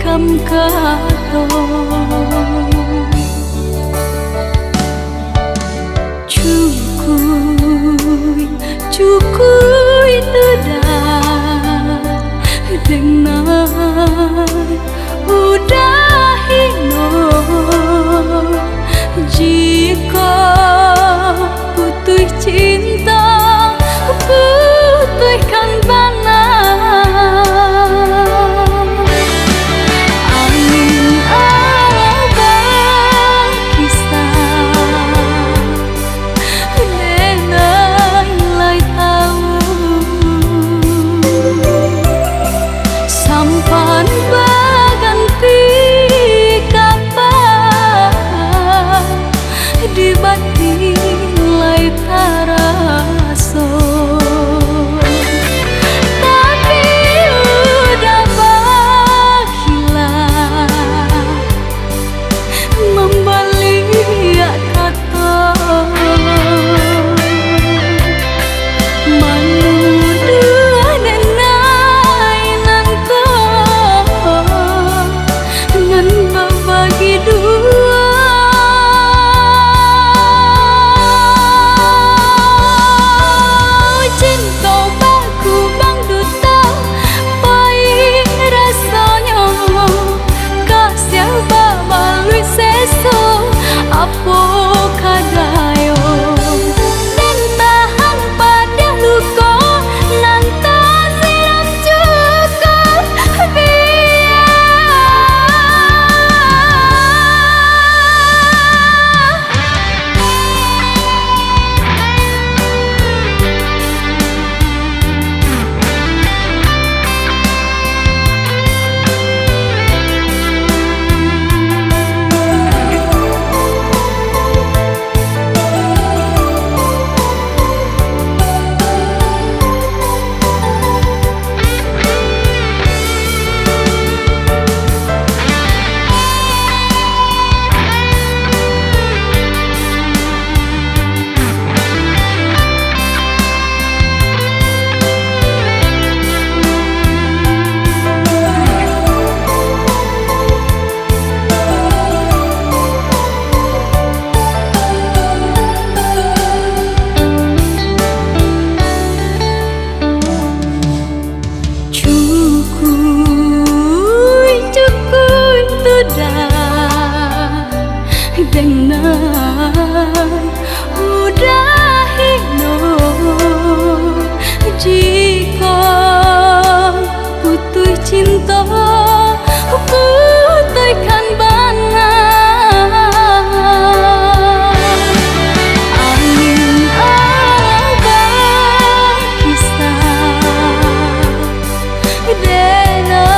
cam kato cukui tidak dengan udah hino jika putus cinta putuskan bana angin abang kisah dengan lai tahu sampan baganti kapan di batin lai taraso tapi udah bagilah membalik kata manudua nenai nanto dengan berbagi dua cinta baku bang duta pai rasanya kasih babalui seso apo kadayo dan tahan pada luka nanta siram cukup dengan udah hino jika putus cinta putuskan bana angin abang kisah dena